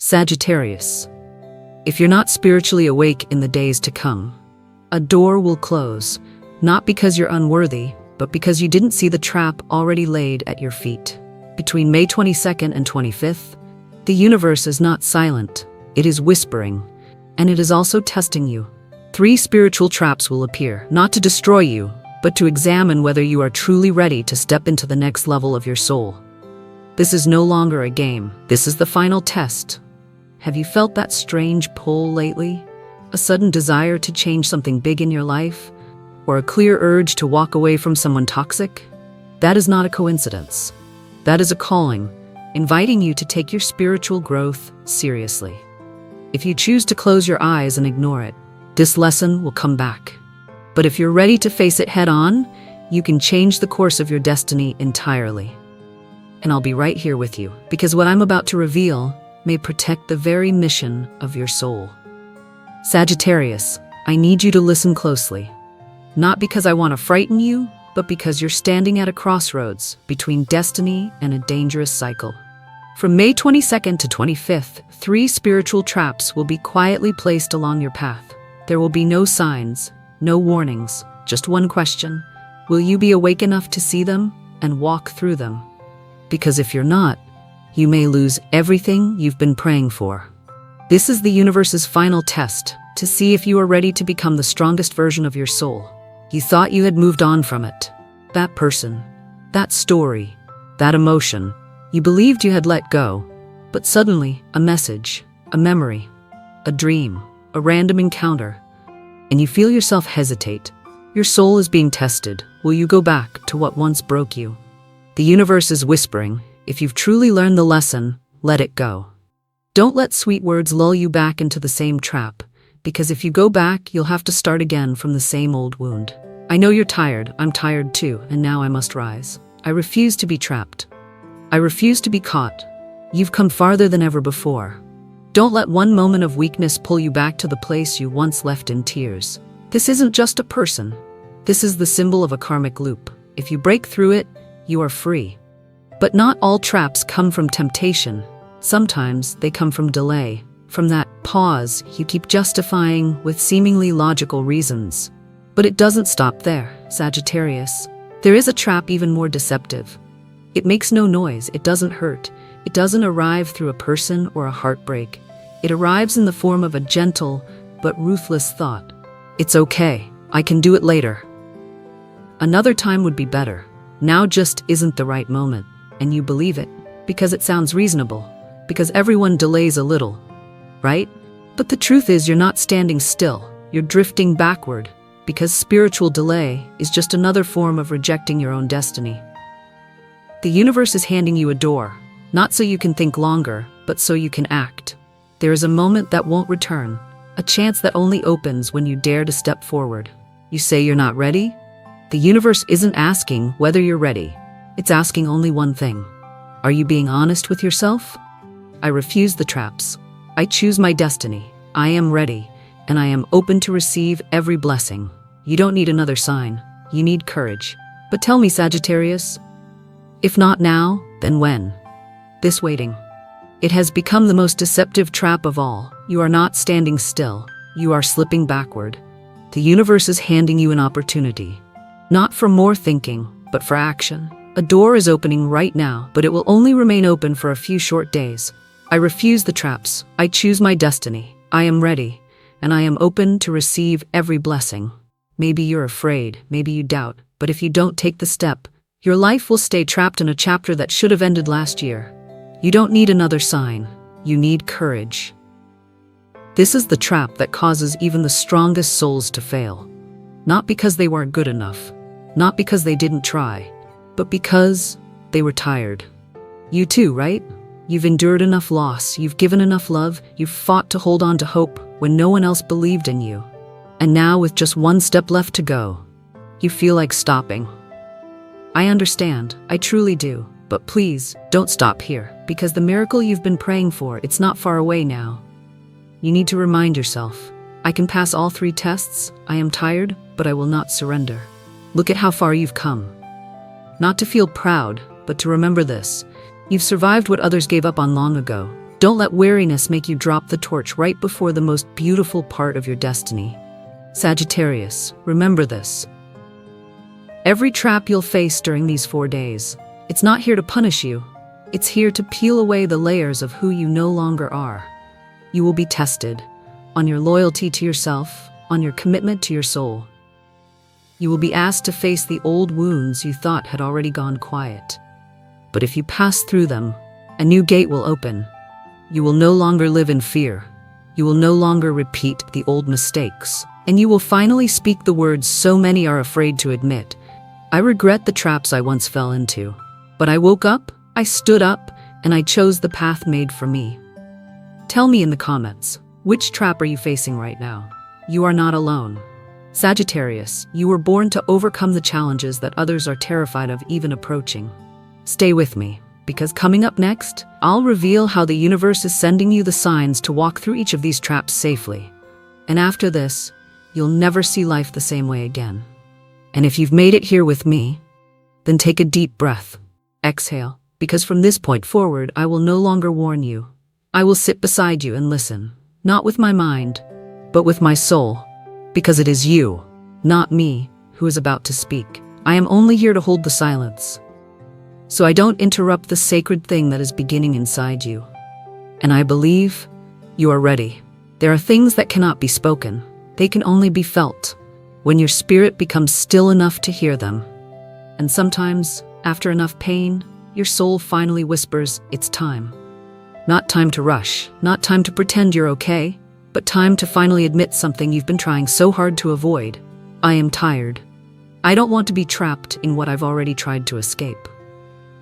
Sagittarius, if you're not spiritually awake in the days to come, a door will close, not because you're unworthy, but because you didn't see the trap already laid at your feet. Between May 22nd and 25th, the universe is not silent, it is whispering, and it is also testing you. 3 spiritual traps will appear, not to destroy you, but to examine whether you are truly ready to step into the next level of your soul. This is no longer a game, this is the final test. Have you felt that strange pull lately? A sudden desire to change something big in your life? Or a clear urge to walk away from someone toxic? That is not a coincidence. That is a calling, inviting you to take your spiritual growth seriously. If you choose to close your eyes and ignore it, this lesson will come back. But if you're ready to face it head on, you can change the course of your destiny entirely. And I'll be right here with you, because what I'm about to reveal may protect the very mission of your soul. Sagittarius, I need you to listen closely. Not because I want to frighten you, but because you're standing at a crossroads between destiny and a dangerous cycle. From May 22nd to 25th, 3 spiritual traps will be quietly placed along your path. There will be no signs, no warnings, just one question. Will you be awake enough to see them and walk through them? Because if you're not, you may lose everything you've been praying for. This is the universe's final test, to see if you are ready to become the strongest version of your soul. You thought you had moved on from it. That person, that story, that emotion. You believed you had let go. But suddenly, a message, a memory, a dream, a random encounter, and you feel yourself hesitate. Your soul is being tested. Will you go back to what once broke you? The universe is whispering, if you've truly learned the lesson, let it go. Don't let sweet words lull you back into the same trap, because if you go back, you'll have to start again from the same old wound. I know you're tired, I'm tired too, and now I must rise. I refuse to be trapped. I refuse to be caught. You've come farther than ever before. Don't let one moment of weakness pull you back to the place you once left in tears. This isn't just a person. This is the symbol of a karmic loop. If you break through it, you are free. But not all traps come from temptation. Sometimes they come from delay, from that pause you keep justifying with seemingly logical reasons. But it doesn't stop there, Sagittarius. There is a trap even more deceptive. It makes no noise, it doesn't hurt. It doesn't arrive through a person or a heartbreak. It arrives in the form of a gentle but ruthless thought. It's okay, I can do it later. Another time would be better. Now just isn't the right moment. And you believe it, because it sounds reasonable, because everyone delays a little, right? But the truth is you're not standing still, you're drifting backward, because spiritual delay is just another form of rejecting your own destiny. The universe is handing you a door, not so you can think longer, but so you can act. There is a moment that won't return, a chance that only opens when you dare to step forward. You say you're not ready? The universe isn't asking whether you're ready. It's asking only one thing. Are you being honest with yourself? I refuse the traps. I choose my destiny. I am ready, and I am open to receive every blessing. You don't need another sign. You need courage. But tell me, Sagittarius, if not now, then when? This waiting. It has become the most deceptive trap of all. You are not standing still. You are slipping backward. The universe is handing you an opportunity. Not for more thinking, but for action. A door is opening right now, but it will only remain open for a few short days. I refuse the traps. I choose my destiny. I am ready, and I am open to receive every blessing. Maybe you're afraid, maybe you doubt, but if you don't take the step, your life will stay trapped in a chapter that should have ended last year. You don't need another sign. You need courage. This is the trap that causes even the strongest souls to fail. Not because they weren't good enough, not because they didn't try, but because they were tired. You too, right? You've endured enough loss, you've given enough love, you've fought to hold on to hope when no one else believed in you. And now, with just one step left to go, you feel like stopping. I understand, I truly do, but please, don't stop here, because the miracle you've been praying for, it's not far away now. You need to remind yourself, I can pass all 3 tests, I am tired, but I will not surrender. Look at how far you've come. Not to feel proud, but to remember this. You've survived what others gave up on long ago. Don't let weariness make you drop the torch right before the most beautiful part of your destiny. Sagittarius, remember this. Every trap you'll face during these 4 days, it's not here to punish you. It's here to peel away the layers of who you no longer are. You will be tested on your loyalty to yourself, on your commitment to your soul. You will be asked to face the old wounds you thought had already gone quiet. But if you pass through them, a new gate will open. You will no longer live in fear. You will no longer repeat the old mistakes. And you will finally speak the words so many are afraid to admit. I regret the traps I once fell into. But I woke up, I stood up, and I chose the path made for me. Tell me in the comments, which trap are you facing right now? You are not alone. Sagittarius, you were born to overcome the challenges that others are terrified of even approaching. Stay with me, because coming up next, I'll reveal how the universe is sending you the signs to walk through each of these traps safely. And after this, you'll never see life the same way again. And if you've made it here with me, then take a deep breath. Exhale, because from this point forward, I will no longer warn you. I will sit beside you and listen, not with my mind, but with my soul, because it is you, not me, who is about to speak. I am only here to hold the silence, so I don't interrupt the sacred thing that is beginning inside you. And I believe you are ready. There are things that cannot be spoken. They can only be felt when your spirit becomes still enough to hear them. And sometimes, after enough pain, your soul finally whispers, it's time. Not time to rush, not time to pretend you're okay, but time to finally admit something you've been trying so hard to avoid. I am tired. I don't want to be trapped in what I've already tried to escape.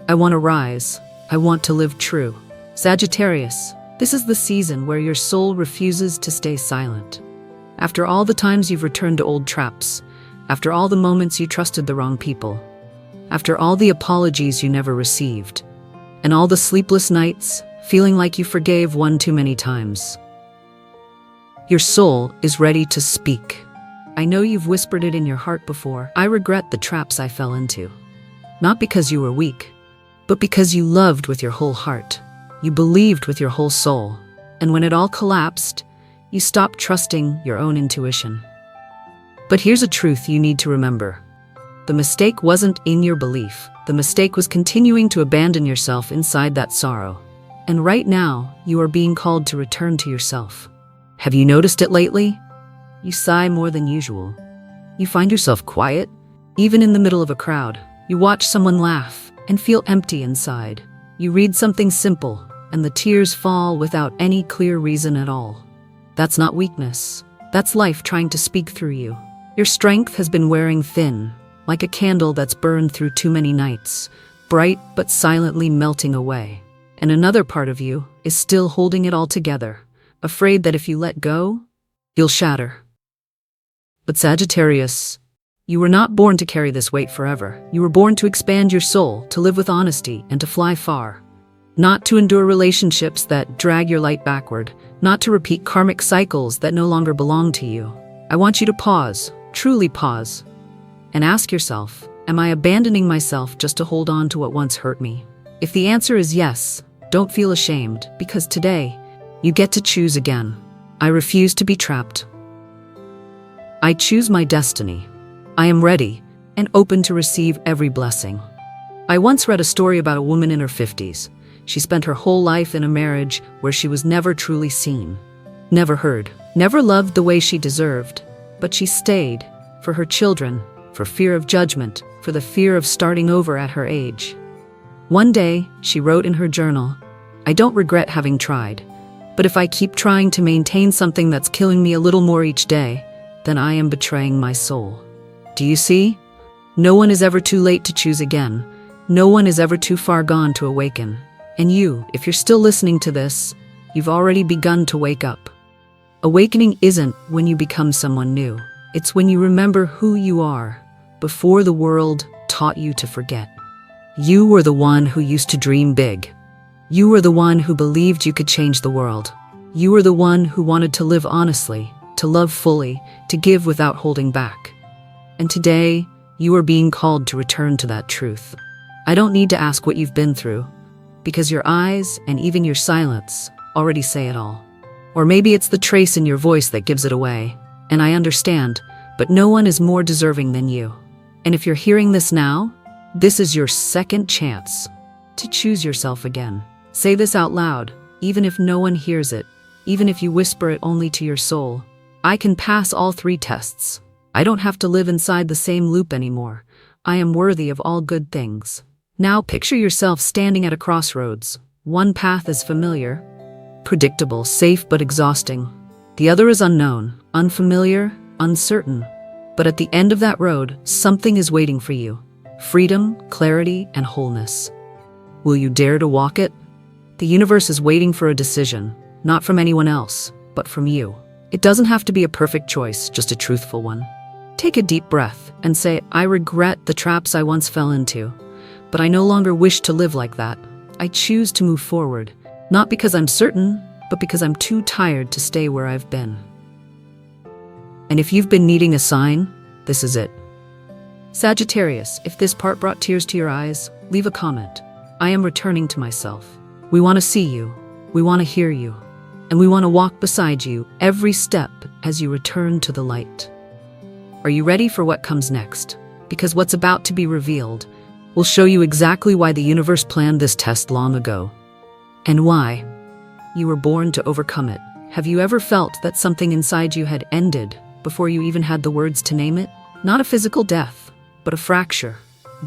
I want to rise. I want to live true. Sagittarius, this is the season where your soul refuses to stay silent. After all the times you've returned to old traps, after all the moments you trusted the wrong people, after all the apologies you never received, and all the sleepless nights, feeling like you forgave one too many times, your soul is ready to speak. I know you've whispered it in your heart before. I regret the traps I fell into. Not because you were weak, but because you loved with your whole heart. You believed with your whole soul. And when it all collapsed, you stopped trusting your own intuition. But here's a truth you need to remember. The mistake wasn't in your belief. The mistake was continuing to abandon yourself inside that sorrow. And right now, you are being called to return to yourself. Have you noticed it lately? You sigh more than usual. You find yourself quiet, even in the middle of a crowd. You watch someone laugh and feel empty inside. You read something simple, and the tears fall without any clear reason at all. That's not weakness. That's life trying to speak through you. Your strength has been wearing thin, like a candle that's burned through too many nights, bright but silently melting away. And another part of you is still holding it all together, afraid that if you let go, you'll shatter. But Sagittarius, you were not born to carry this weight forever. You were born to expand your soul, to live with honesty, and to fly far. Not to endure relationships that drag your light backward, not to repeat karmic cycles that no longer belong to you. I want you to pause, truly pause, and ask yourself, am I abandoning myself just to hold on to what once hurt me? If the answer is yes, don't feel ashamed, because today, you get to choose again. I refuse to be trapped. I choose my destiny. I am ready and open to receive every blessing. I once read a story about a woman in her 50s. She spent her whole life in a marriage where she was never truly seen, never heard, never loved the way she deserved. But she stayed, for her children, for fear of judgment, for the fear of starting over at her age. One day, she wrote in her journal, I don't regret having tried, but if I keep trying to maintain something that's killing me a little more each day, then I am betraying my soul. Do you see? No one is ever too late to choose again. No one is ever too far gone to awaken. And you, if you're still listening to this, you've already begun to wake up. Awakening isn't when you become someone new. It's when you remember who you are before the world taught you to forget. You were the one who used to dream big. You were the one who believed you could change the world. You were the one who wanted to live honestly, to love fully, to give without holding back. And today, you are being called to return to that truth. I don't need to ask what you've been through, because your eyes and even your silence already say it all. Or maybe it's the trace in your voice that gives it away. And I understand, but no one is more deserving than you. And if you're hearing this now, this is your second chance to choose yourself again. Say this out loud, even if no one hears it, even if you whisper it only to your soul. I can pass all 3 tests. I don't have to live inside the same loop anymore. I am worthy of all good things. Now picture yourself standing at a crossroads. One path is familiar, predictable, safe but exhausting. The other is unknown, unfamiliar, uncertain. But at the end of that road, something is waiting for you. Freedom, clarity, and wholeness. Will you dare to walk it? The universe is waiting for a decision, not from anyone else, but from you. It doesn't have to be a perfect choice, just a truthful one. Take a deep breath and say, I regret the traps I once fell into, but I no longer wish to live like that. I choose to move forward, not because I'm certain, but because I'm too tired to stay where I've been. And if you've been needing a sign, this is it. Sagittarius, if this part brought tears to your eyes, leave a comment. I am returning to myself. We want to see you, we want to hear you, and we want to walk beside you every step as you return to the light. Are you ready for what comes next? Because what's about to be revealed will show you exactly why the universe planned this test long ago. And why you were born to overcome it. Have you ever felt that something inside you had ended before you even had the words to name it? Not a physical death, but a fracture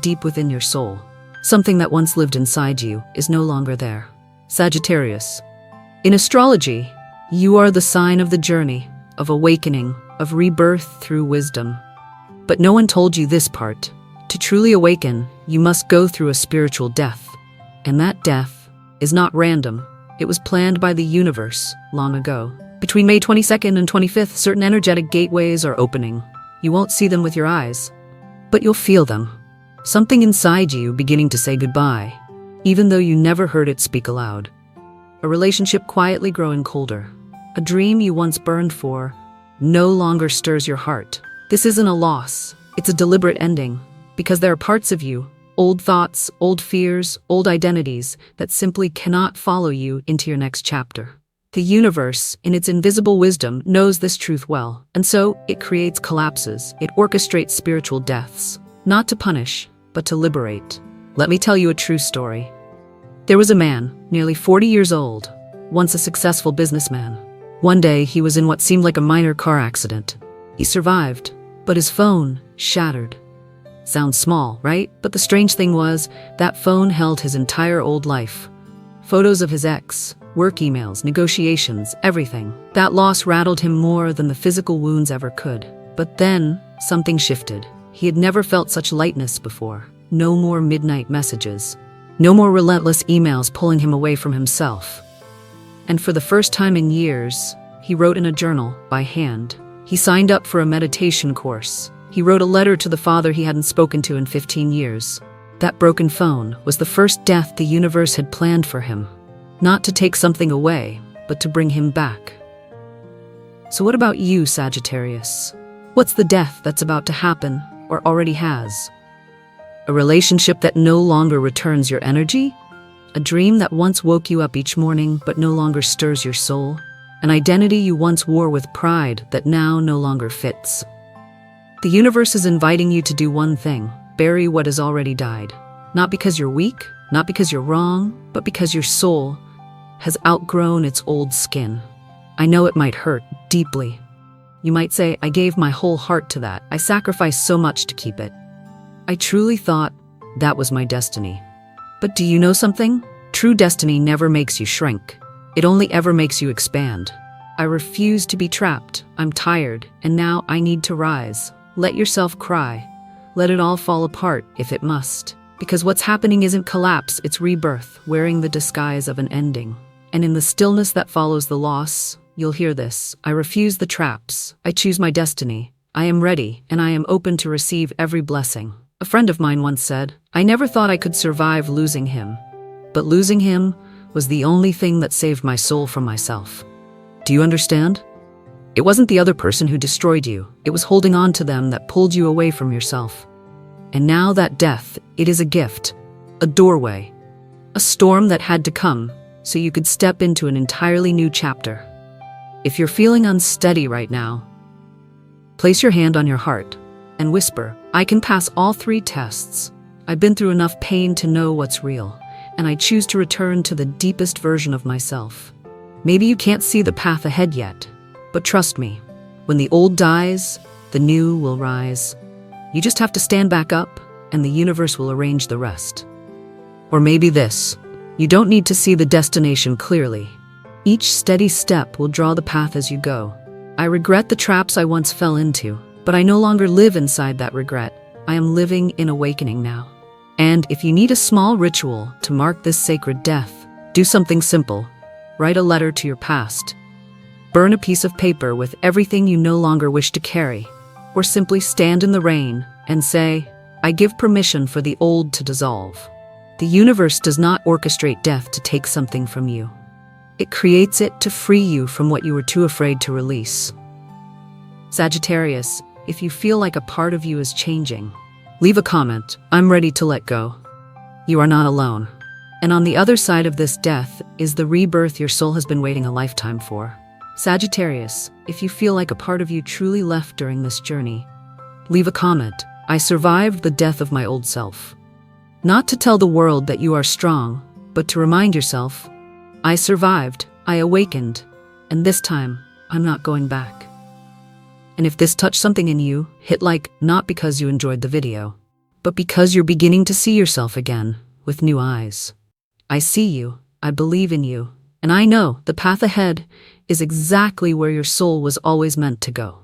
deep within your soul. Something that once lived inside you is no longer there. Sagittarius. In astrology, you are the sign of the journey, of awakening, of rebirth through wisdom. But no one told you this part. To truly awaken, you must go through a spiritual death. And that death is not random. It was planned by the universe long ago. Between May 22nd and 25th, certain energetic gateways are opening. You won't see them with your eyes, but you'll feel them. Something inside you beginning to say goodbye, even though you never heard it speak aloud. A relationship quietly growing colder. A dream you once burned for no longer stirs your heart. This isn't a loss, it's a deliberate ending, because there are parts of you, old thoughts, old fears, old identities, that simply cannot follow you into your next chapter. The universe, in its invisible wisdom, knows this truth well, and so it creates collapses, it orchestrates spiritual deaths, not to punish, but to liberate. Let me tell you a true story. There was a man, nearly 40 years old, once a successful businessman. One day, he was in what seemed like a minor car accident. He survived, but his phone shattered. Sounds small, right? But the strange thing was, that phone held his entire old life. Photos of his ex, work emails, negotiations, everything. That loss rattled him more than the physical wounds ever could. But then, something shifted. He had never felt such lightness before. No more midnight messages. No more relentless emails pulling him away from himself. And for the first time in years, he wrote in a journal, by hand. He signed up for a meditation course. He wrote a letter to the father he hadn't spoken to in 15 years. That broken phone was the first death the universe had planned for him. Not to take something away, but to bring him back. So what about you, Sagittarius? What's the death that's about to happen, or already has? A relationship that no longer returns your energy? A dream that once woke you up each morning but no longer stirs your soul? An identity you once wore with pride that now no longer fits? The universe is inviting you to do one thing: bury what has already died. Not because you're weak, not because you're wrong, but because your soul has outgrown its old skin. I know it might hurt deeply. You might say, I gave my whole heart to that. I sacrificed so much to keep it. I truly thought that was my destiny. But do you know something? True destiny never makes you shrink. It only ever makes you expand. I refuse to be trapped. I'm tired, and now I need to rise. Let yourself cry. Let it all fall apart if it must. Because what's happening isn't collapse, it's rebirth, wearing the disguise of an ending. And in the stillness that follows the loss, you'll hear this: I refuse the traps. I choose my destiny. I am ready, and I am open to receive every blessing. A friend of mine once said, I never thought I could survive losing him. But losing him was the only thing that saved my soul from myself. Do you understand? It wasn't the other person who destroyed you. It was holding on to them that pulled you away from yourself. And now that death, it is a gift, a doorway, a storm that had to come, so you could step into an entirely new chapter. If you're feeling unsteady right now, place your hand on your heart and whisper, I can pass all 3 tests. I've been through enough pain to know what's real, and I choose to return to the deepest version of myself. Maybe you can't see the path ahead yet, but trust me, when the old dies, the new will rise. You just have to stand back up, and the universe will arrange the rest. Or maybe this, you don't need to see the destination clearly. Each steady step will draw the path as you go. I regret the traps I once fell into, but I no longer live inside that regret. I am living in awakening now. And if you need a small ritual to mark this sacred death, do something simple. Write a letter to your past. Burn a piece of paper with everything you no longer wish to carry. Or simply stand in the rain and say, I give permission for the old to dissolve. The universe does not orchestrate death to take something from you. It creates it to free you from what you were too afraid to release. Sagittarius, if you feel like a part of you is changing, leave a comment, I'm ready to let go. You are not alone. And on the other side of this death is the rebirth your soul has been waiting a lifetime for. Sagittarius, if you feel like a part of you truly left during this journey, leave a comment, I survived the death of my old self. Not to tell the world that you are strong, but to remind yourself, I survived, I awakened, and this time, I'm not going back. And if this touched something in you, hit like, not because you enjoyed the video, but because you're beginning to see yourself again, with new eyes. I see you, I believe in you, and I know the path ahead is exactly where your soul was always meant to go.